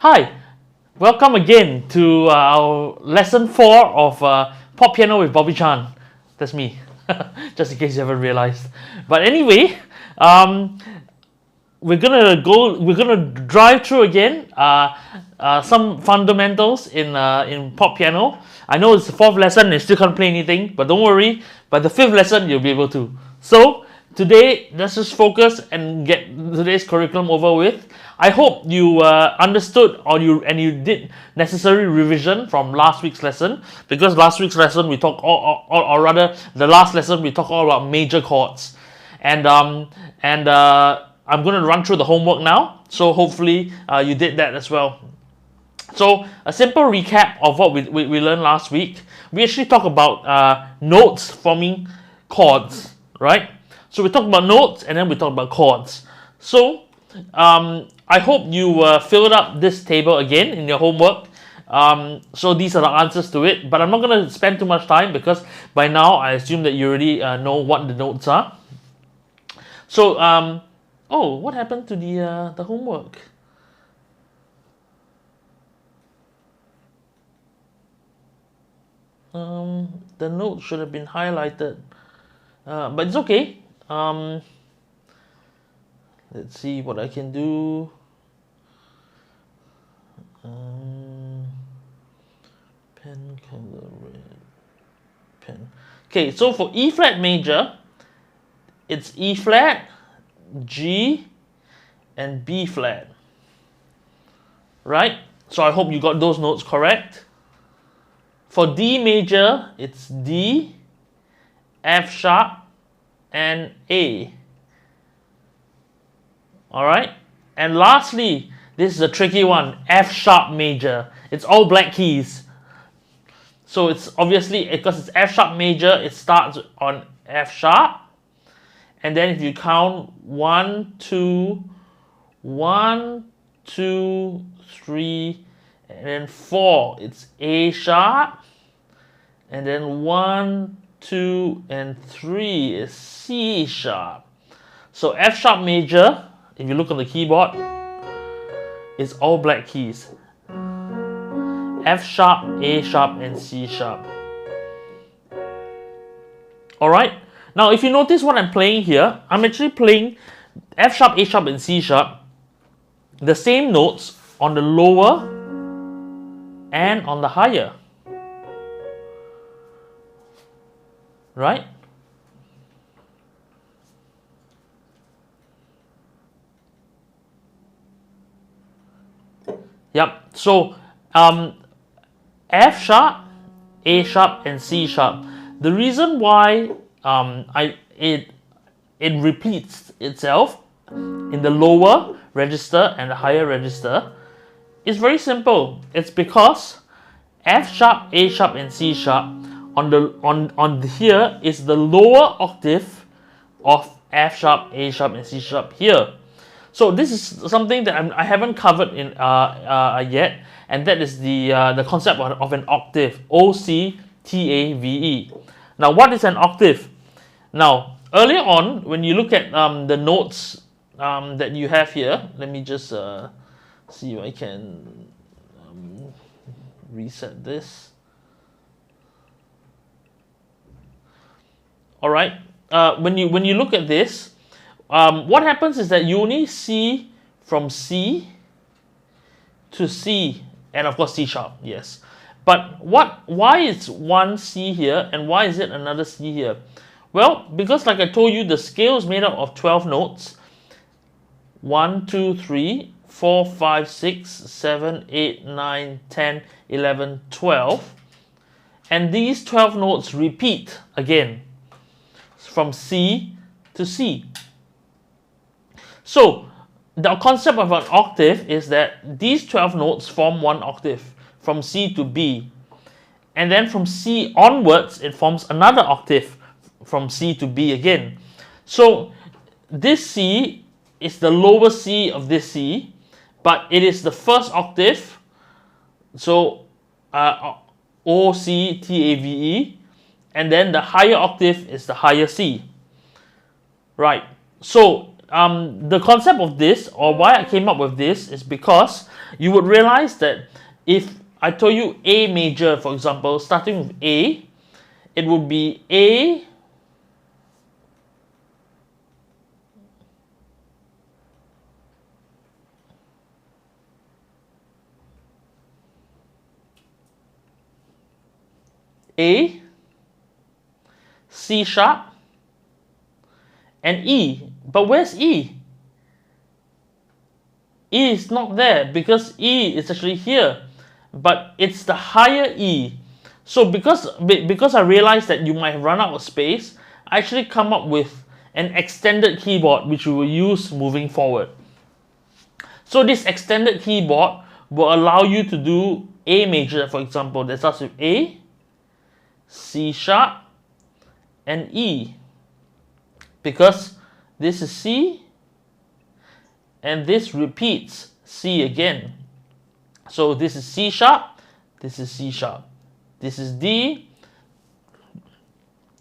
Hi, welcome again to our lesson 4 of Pop Piano with Bobby Chan. That's me, just in case you haven't realized. But anyway, um, we're gonna drive through again some fundamentals in pop piano. I know it's the 4th lesson and you still can't play anything, but don't worry. By the 5th lesson, you'll be able to. So today, let's just focus and get today's curriculum over with. I hope you understood you did necessary revision from last week's lesson, because last week's lesson we talked or rather the last lesson we talked all about major chords, and I'm going to run through the homework now. So hopefully you did that as well. So a simple recap of what we learned last week. We actually talked about notes forming chords, right? So we talked about notes and then we talked about chords. So I hope you filled up this table again in your homework. So these are the answers to it, but I'm not going to spend too much time because by now I assume that you already know what the notes are. So oh, what happened to the homework? The notes should have been highlighted, but it's okay. Let's see what I can do. Pen color red. Pen. Okay, so for E flat major, it's E flat, G, and B flat. Right? So I hope you got those notes correct. For D major, it's D, F sharp, and A. Alright? And lastly, this is a tricky one, F sharp major. It's all black keys. So it's obviously, because it's F sharp major, it starts on F sharp. And then if you count 1, 2, 3, and then 4, it's A sharp. And then 1, 2, and 3 is C sharp. So F sharp major, if you look on the keyboard, is all black keys. F sharp, A sharp, and C sharp. Alright? Now if you notice what I'm playing here, I'm actually playing F sharp, A sharp, and C sharp, the same notes on the lower and on the higher. Right? Yep. So F sharp, A sharp, and C sharp. The reason why it repeats itself in the lower register and the higher register is very simple. It's because F sharp, A sharp, and C sharp on here is the lower octave of F sharp, A sharp, and C sharp here. So this is something that I haven't covered in yet, and that is the concept of an octave, O-C-T-A-V-E. Now, what is an octave? Now, earlier on, when you look at the notes that you have here, let me just see if I can reset this. All right. When you look at this, what happens is that you only see from C to C, and of course C sharp, yes. But why is one C here and why is it another C here? Well, because like I told you, the scale is made up of 12 notes. 1, 2, 3, 4, 5, 6, 7, 8, 9, 10, 11, 12. And these 12 notes repeat again from C to C. So the concept of an octave is that these 12 notes form one octave from C to B. And then from C onwards, it forms another octave from C to B again. So this C is the lower C of this C, but it is the first octave. So O, C, T, A, V, E. And then the higher octave is the higher C. Right. So the concept of this, or why I came up with this, is because you would realize that if I told you A major, for example, starting with A, it would be A A, C sharp, and E. But where's E? E is not there because E is actually here, but it's the higher E. So because I realized that you might have run out of space, I actually come up with an extended keyboard which we will use moving forward. So this extended keyboard will allow you to do A major, for example, that starts with A, C sharp, and E, because this is C and this repeats C again. So this is C sharp, this is C sharp, this is D,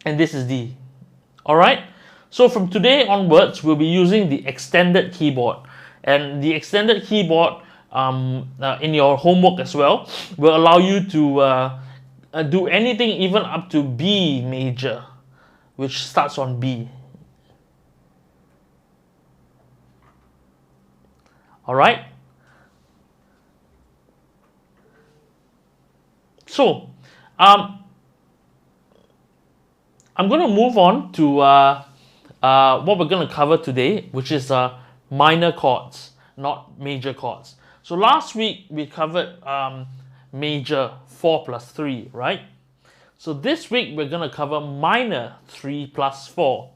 and this is D. Alright, so from today onwards we'll be using the extended keyboard, and the extended keyboard in your homework as well will allow you to do anything even up to B major, which starts on B. Alright? So, I'm going to move on to what we're going to cover today, which is minor chords, not major chords. So last week we covered major 4 plus 3, right? So this week we're going to cover minor 3 plus 4.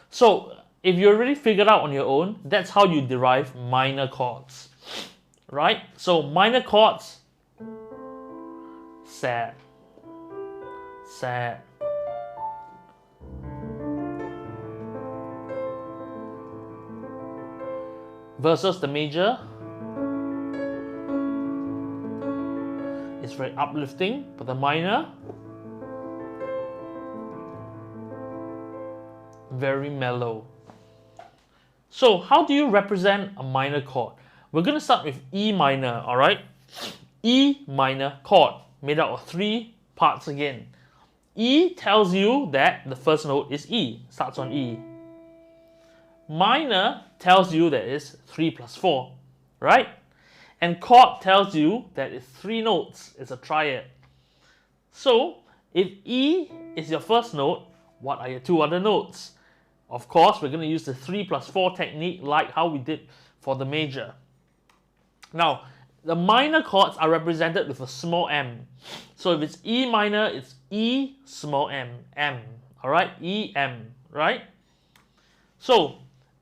So if you already figured out on your own, that's how you derive minor chords, right? So minor chords, sad, sad, versus the major, it's very uplifting, but the minor, very mellow. So how do you represent a minor chord? We're going to start with E minor, alright? E minor chord, made out of 3 parts again. E tells you that the first note is E, starts on E. Minor tells you that it's 3 plus 4, right? And chord tells you that it's 3 notes, it's a triad. So if E is your first note, what are your 2 other notes? Of course, we're going to use the 3 plus 4 technique like how we did for the major. Now, the minor chords are represented with a small m. So if it's E minor, it's E small m, M, alright? E, M, right? So,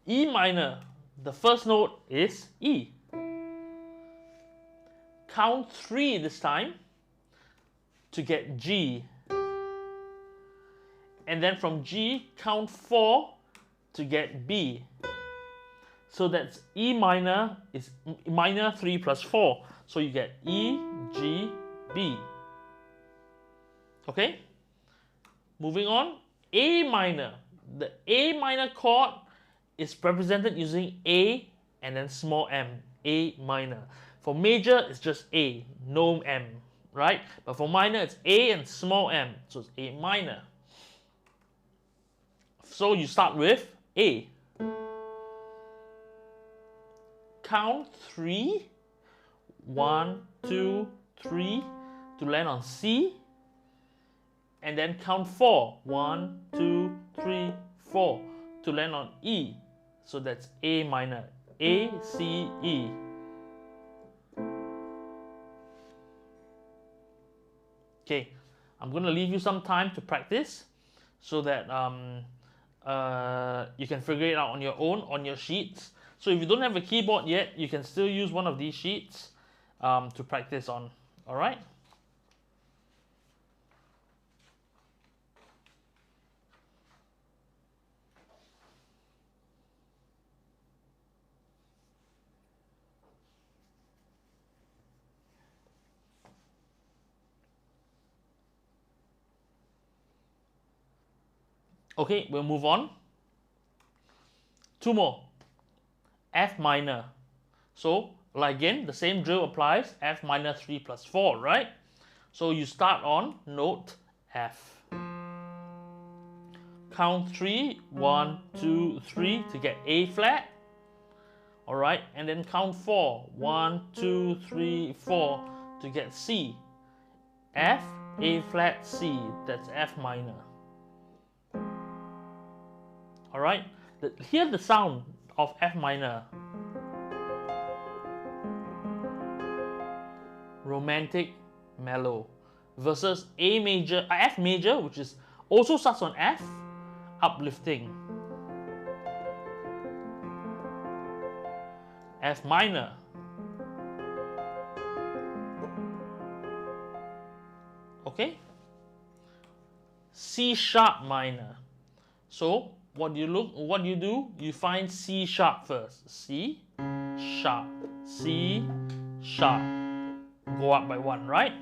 E minor, the first note is E. Count 3 this time to get G. And then from G, count 4 to get B. So that's E minor is minor 3 plus 4. So you get E, G, B. Okay? Moving on, A minor. The A minor chord is represented using A and then small m, A minor. For major, it's just A, no M, right? But for minor, it's A and small m, so it's A minor. So you start with A. Count 3, 1, 2, 3 to land on C, and then count 4, 1, 2, 3, 4 to land on E. So that's A minor, A, C, E. Okay, I'm going to leave you some time to practice so that you can figure it out on your own on your sheets. So if you don't have a keyboard yet, you can still use one of these sheets to practice on. All right? Okay, we'll move on. 2 more. F minor. So like again, the same drill applies, F minor 3 plus 4, right? So you start on note F. Count 3, 1, 2, 3 to get A flat. Alright, and then count 4, 1, 2, 3, 4 to get C. F, A flat, C, that's F minor. Alright, hear the sound of F minor. Romantic, mellow, versus F major, which is also starts on F, uplifting. F minor. Okay? C sharp minor. So what you do, you find C sharp first. C sharp. C sharp. Go up by 1, right?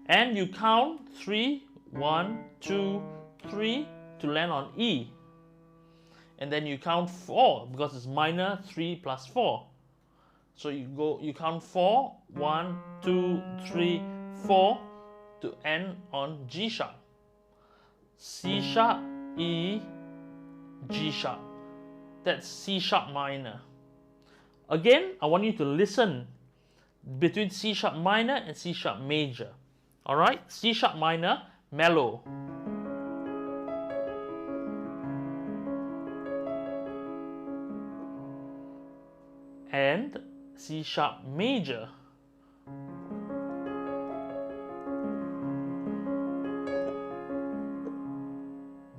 And you count 3, 1, 2, 3 to land on E. And then you count 4 because it's minor 3 plus 4. So you count 4, 1, 2, 3, 4 to end on G sharp. C sharp, E, G sharp. That's C sharp minor. Again, I want you to listen between C sharp minor and C sharp major. Alright, C sharp minor, mellow. And C sharp major.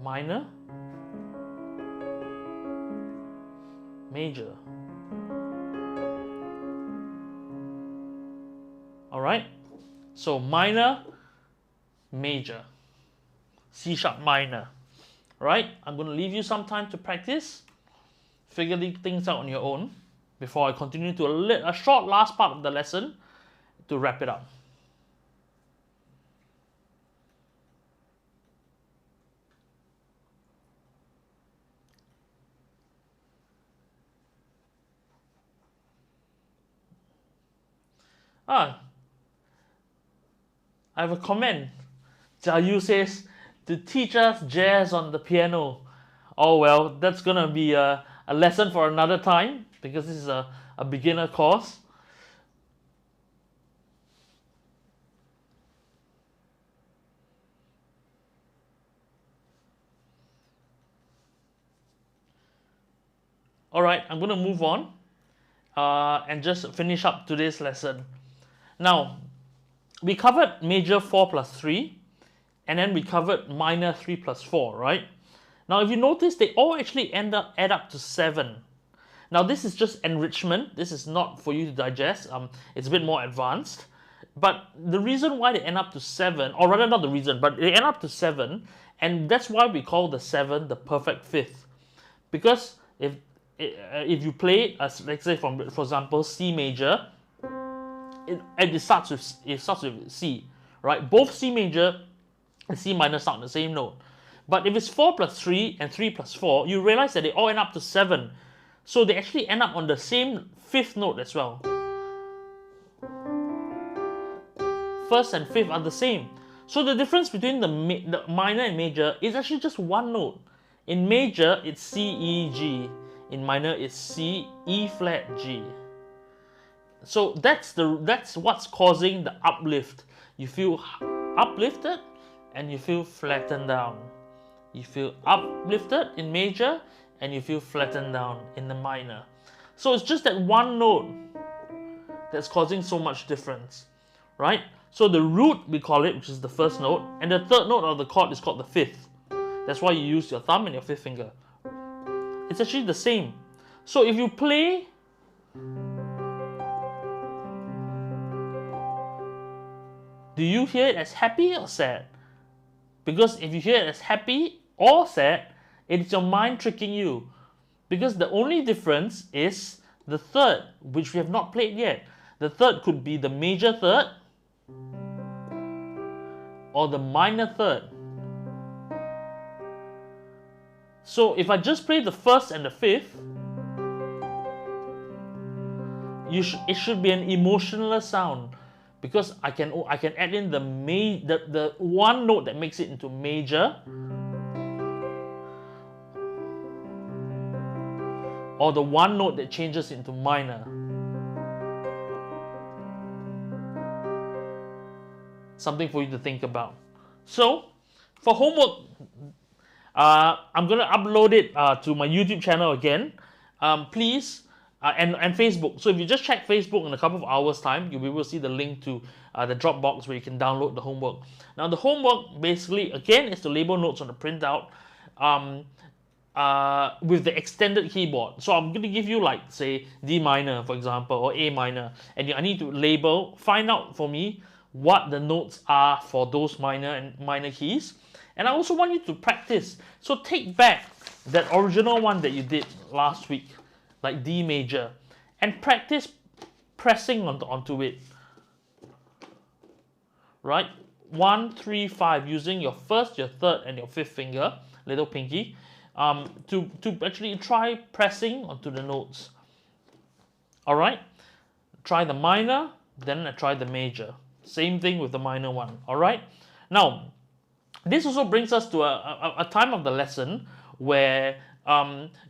Minor, major. Alright, so minor, major, C sharp minor. Alright, I'm going to leave you some time to practice, figure these things out on your own before I continue to a short last part of the lesson to wrap it up. I have a comment. Jia Yu says, to teach us jazz on the piano. Oh well, that's gonna be a lesson for another time because this is a beginner course. Alright, I'm gonna move on and just finish up today's lesson. Now, we covered major 4 plus 3, and then we covered minor 3 plus 4, right? Now, if you notice, they all actually add up to 7. Now, this is just enrichment. This is not for you to digest. It's a bit more advanced. But the reason why they end up to 7, or rather not the reason, but they end up to 7, and that's why we call the 7 the perfect fifth. Because if you play, let's say for example, C major, it starts with C, right? Both C major and C minor start on the same note. But if it's 4 plus 3 and 3 plus 4, you realize that they all end up to 7. So they actually end up on the same fifth note as well. First and fifth are the same. So the difference between the minor and major is actually just one note. In major, it's C, E, G. In minor, it's C, E flat, G. So that's what's causing the uplift. You feel uplifted and you feel flattened down. You feel uplifted in major and you feel flattened down in the minor. So it's just that one note that's causing so much difference, right? So the root, we call it, which is the first note, and the third note of the chord is called the fifth. That's why you use your thumb and your fifth finger. It's actually the same. So if you play do you hear it as happy or sad? Because if you hear it as happy or sad, it's your mind tricking you. Because the only difference is the third, which we have not played yet. The third could be the major third or the minor third. So if I just play the first and the fifth, it should be an emotionless sound, because I can add in the one note that makes it into major, or the one note that changes into minor. Something for you to think about. So, for homework, I'm gonna upload it to my YouTube channel again. Please, and Facebook. So if you just check Facebook in a couple of hours' time, you'll be able to see the link to the Dropbox where you can download the homework. Now the homework basically again is to label notes on the printout with the extended keyboard. So I'm going to give you, like, say D minor, for example, or A minor, and I need to find out for me what the notes are for those minor keys. And I also want you to practice. So take back that original one that you did last week, like D major, and practice pressing onto it. Right? 1, 3, 5, using your first, your third, and your fifth finger, little pinky, to actually try pressing onto the notes. All right? Try the minor, then I try the major. Same thing with the minor one. All right? Now, this also brings us to a time of the lesson where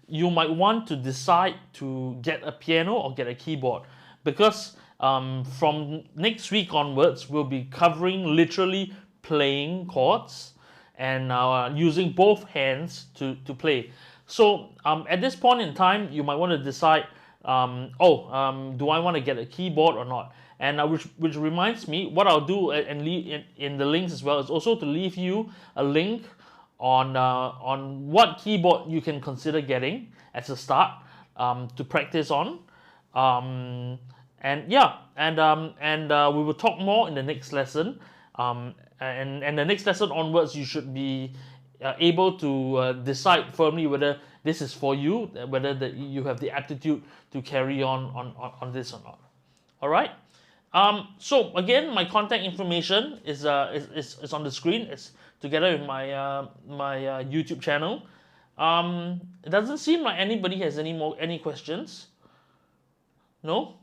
you might want to decide to get a piano or get a keyboard, because from next week onwards, we'll be covering literally playing chords and using both hands to play. So at this point in time, you might want to decide, do I want to get a keyboard or not? And which reminds me, what I'll do and leave in the links as well is also to leave you a link on what keyboard you can consider getting as a start to practice on. And we will talk more in the next lesson. And the next lesson onwards, you should be able to decide firmly whether this is for you, whether you have the aptitude to carry on this or not. All right. So again, my contact information is on the screen. It's together with my YouTube channel. It doesn't seem like anybody has any questions. No.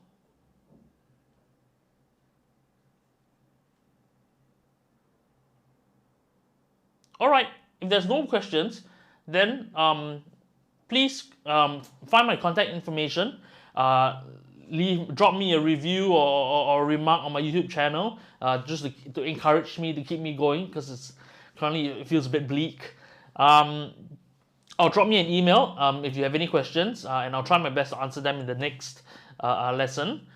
All right. If there's no questions, then please find my contact information. Drop me a review or a remark on my YouTube channel, just to encourage me, to keep me going, because it feels a bit bleak. Or drop me an email if you have any questions, and I'll try my best to answer them in the next lesson.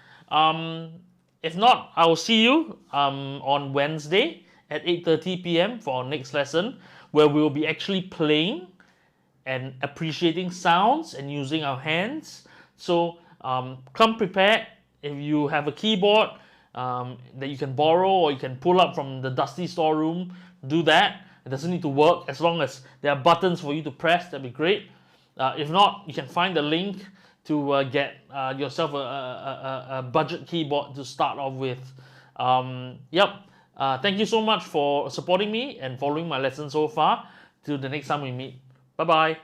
If not, I will see you on Wednesday at 8:30 p.m. for our next lesson, where we will be actually playing and appreciating sounds and using our hands. So come prepared. If you have a keyboard that you can borrow or you can pull up from the dusty storeroom, do that. It doesn't need to work. As long as there are buttons for you to press, that'd be great. If not, you can find the link to get yourself a budget keyboard to start off with. Thank you so much for supporting me and following my lesson so far. Till the next time we meet. Bye bye.